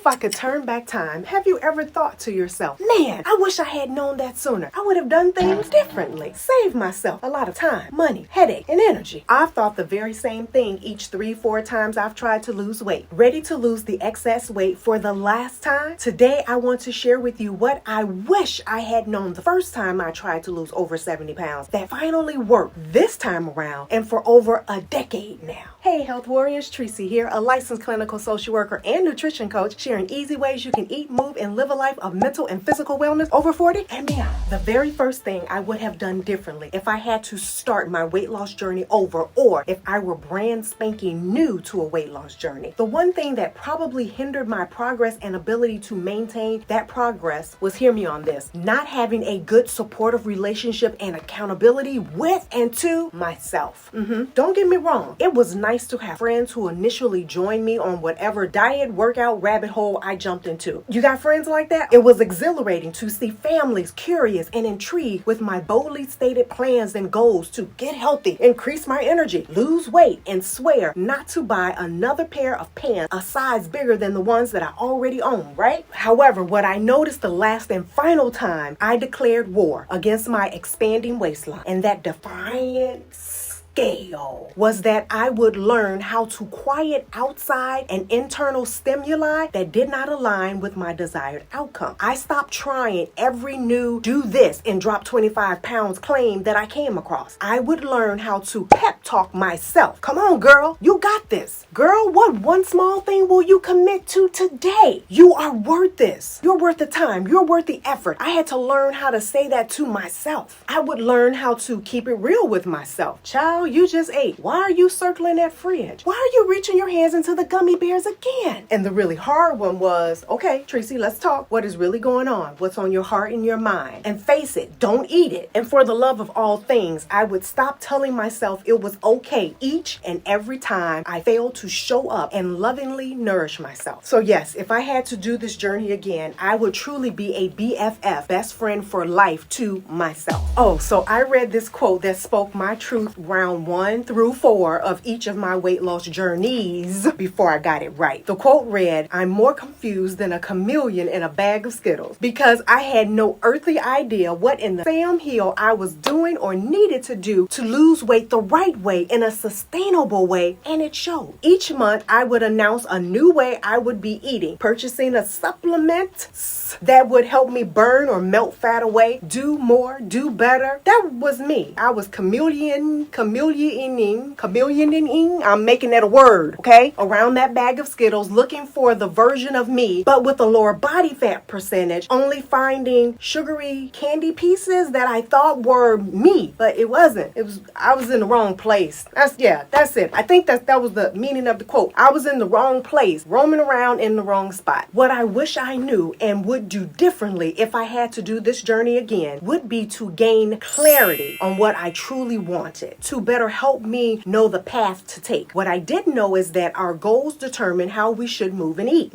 If I could turn back time, have you ever thought to yourself, man, I wish I had known that sooner. I would have done things differently. Saved myself a lot of time, money, headache, and energy. I've thought the very same thing each 3-4 times I've tried to lose weight. Ready to lose the excess weight for the last time? Today, I want to share with you what I wish I had known the first time I tried to lose over 70 pounds that finally worked this time around and for over a decade now. Hey, Health Warriors, Tressey here, a licensed clinical social worker and nutrition coach, sharing easy ways you can eat, move, and live a life of mental and physical wellness over 40 and beyond. The very first thing I would have done differently if I had to start my weight loss journey over, or if I were brand spanking new to a weight loss journey. The one thing that probably hindered my progress and ability to maintain that progress was, hear me on this, not having a good supportive relationship and accountability with and to myself. Don't get me wrong, it was nice to have friends who initially joined me on whatever diet, workout, rabbit hole I jumped into. You got friends like that? It was exhilarating to see families curious and intrigued with my boldly stated plans and goals to get healthy, increase my energy, lose weight, and swear not to buy another pair of pants a size bigger than the ones that I already own, right? However, what I noticed the last and final time I declared war against my expanding waistline and that defiant scale was that I would learn how to quiet outside and internal stimuli that did not align with my desired outcome. I stopped trying every new do this and drop 25 pounds claim that I came across. I would learn how to pep talk myself. Come on, girl, you got this. Girl, what one small thing will you commit to today? You are worth this. You're worth the time. You're worth the effort. I had to learn how to say that to myself. I would learn how to keep it real with myself. Child, you just ate. Why are you circling that fridge? Why are you reaching your hands into the gummy bears again? And the really hard one was, okay, Tressey, let's talk. What is really going on? What's on your heart and your mind? And face it, don't eat it. And for the love of all things, I would stop telling myself it was okay each and every time I failed to show up and lovingly nourish myself. So yes, if I had to do this journey again, I would truly be a BFF, best friend for life, to myself. Oh, so I read this quote that spoke my truth round 1 through 4 of each of my weight loss journeys before I got it right. The quote read, "I'm more confused than a chameleon in a bag of Skittles because I had no earthly idea what in the Sam Hill I was doing or needed to do to lose weight the right way in a sustainable way, and it showed." Each month, I would announce a new way I would be eating, purchasing a supplement that would help me burn or melt fat away, do more, do better. That was me. I was chameleoning, I'm making that a word, okay? Around that bag of Skittles, looking for the version of me, but with a lower body fat percentage, only finding sugary candy pieces that I thought were me, but it wasn't. I was in the wrong place. That's it. I think that was the meaning of the quote. I was in the wrong place, roaming around in the wrong spot. What I wish I knew and would do differently if I had to do this journey again would be to gain clarity on what I truly wanted, to better help me know the path to take. What I didn't know is that our goals determine how we should move and eat.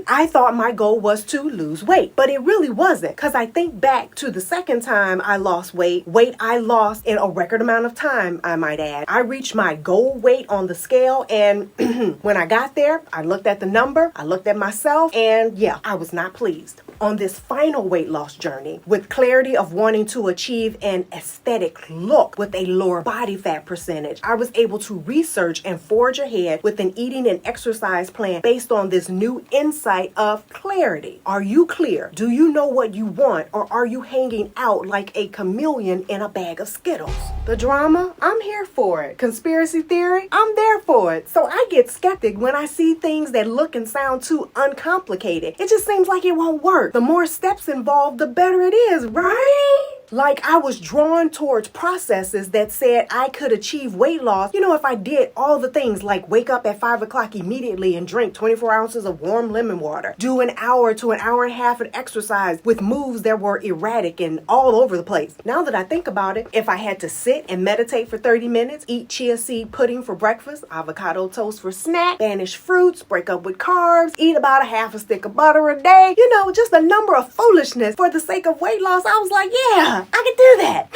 I thought my goal was to lose weight, but it really wasn't, because I think back to the second time I lost weight I lost in a record amount of time, I might add. I reached my goal weight on the scale, and when I got there, I looked at the number, I looked at myself, and I was not pleased. On this final weight loss journey, with clarity of wanting to achieve an aesthetic look with a lower body fat percentage, I was able to research and forge ahead with an eating and exercise plan based on this new insight of clarity. Are you clear? Do you know what you want, or are you hanging out like a chameleon in a bag of Skittles? The drama? I'm here for it. Conspiracy theory? I'm there for it. So I get skeptic when I see things that look and sound too uncomplicated. It just seems like it won't work. The more steps involved, the better it is, right? Like I was drawn towards processes that said I could achieve weight loss, if I did all the things like wake up at 5 o'clock immediately and drink 24 ounces of warm lemon water, do an hour to an hour and a half of exercise with moves that were erratic and all over the place. Now that I think about it, if I had to sit and meditate for 30 minutes, eat chia seed pudding for breakfast, avocado toast for snack, banish fruits, break up with carbs, eat about a half a stick of butter a day, just a number of foolishness for the sake of weight loss, I was like, I can do that.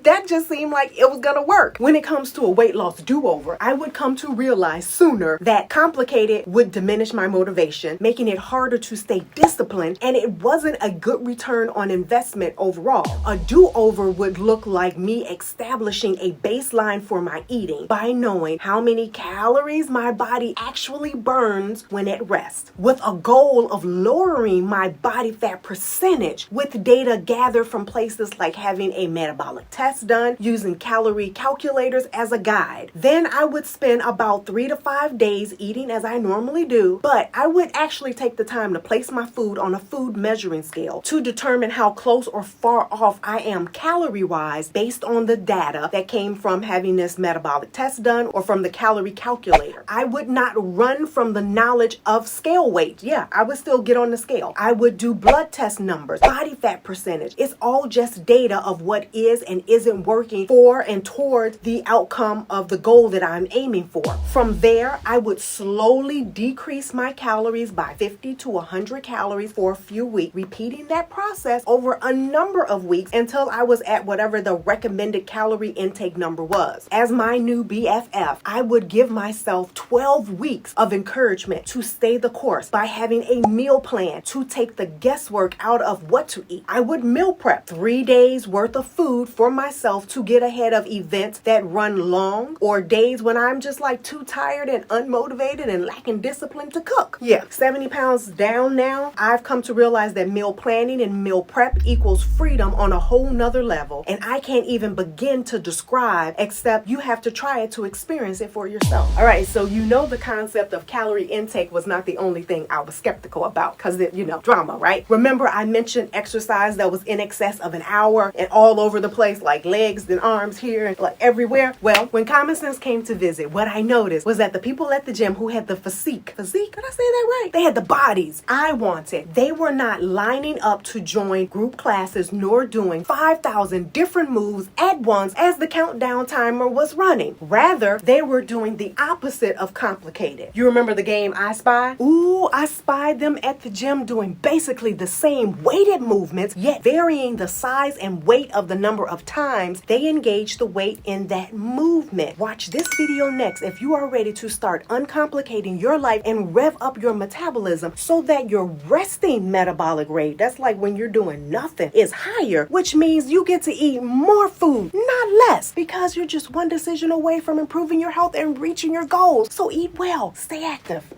That just seemed like it was gonna work. When it comes to a weight loss do-over, I would come to realize sooner that complicated would diminish my motivation, making it harder to stay disciplined, and it wasn't a good return on investment overall. A do-over would look like me establishing a baseline for my eating by knowing how many calories my body actually burns when at rest, with a goal of lowering my body fat percentage with data gathered from places like having a metabolic test done, using calorie calculators as a guide. Then I would spend about 3 to 5 days eating as I normally do, but I would actually take the time to place my food on a food measuring scale to determine how close or far off I am calorie-wise based on the data that came from having this metabolic test done or from the calorie calculator. I would not run from the knowledge of scale weight. Yeah, I would still get on the scale. I would do blood test numbers, body fat percentage. It's all just data of what is and isn't working for and toward the outcome of the goal that I'm aiming for. From there, I would slowly decrease my calories by 50 to 100 calories for a few weeks, repeating that process over a number of weeks until I was at whatever the recommended calorie intake number was. As my new BFF, I would give myself 12 weeks of encouragement to stay the course by having a meal plan to take the guesswork out of what to eat. I would meal prep 3 days worth of food for myself to get ahead of events that run long or days when I'm just like too tired and unmotivated and lacking discipline to cook. Yeah, 70 pounds down now, I've come to realize that meal planning and meal prep equals freedom on a whole nother level, and I can't even begin to describe except you have to try it to experience it for yourself. All right, so you know the concept of calorie intake was not the only thing I was skeptical about because drama, right? Remember I mentioned exercise that was in excess of an hour and all over the place, like legs and arms here and like everywhere. Well, when Common Sense came to visit, what I noticed was that the people at the gym who had the physique, did I say that right? They had the bodies I wanted. They were not lining up to join group classes nor doing 5,000 different moves at once as the countdown timer was running. Rather, they were doing the opposite of complicated. You remember the game I Spy? Ooh, I spied them at the gym doing basically the same weighted movements, yet varying the size and weight of the number of times they engage the weight in that movement. Watch this video next if you are ready to start uncomplicating your life and rev up your metabolism so that your resting metabolic rate, that's like when you're doing nothing, is higher, which means you get to eat more food, not less, because you're just one decision away from improving your health and reaching your goals. So eat well, stay active.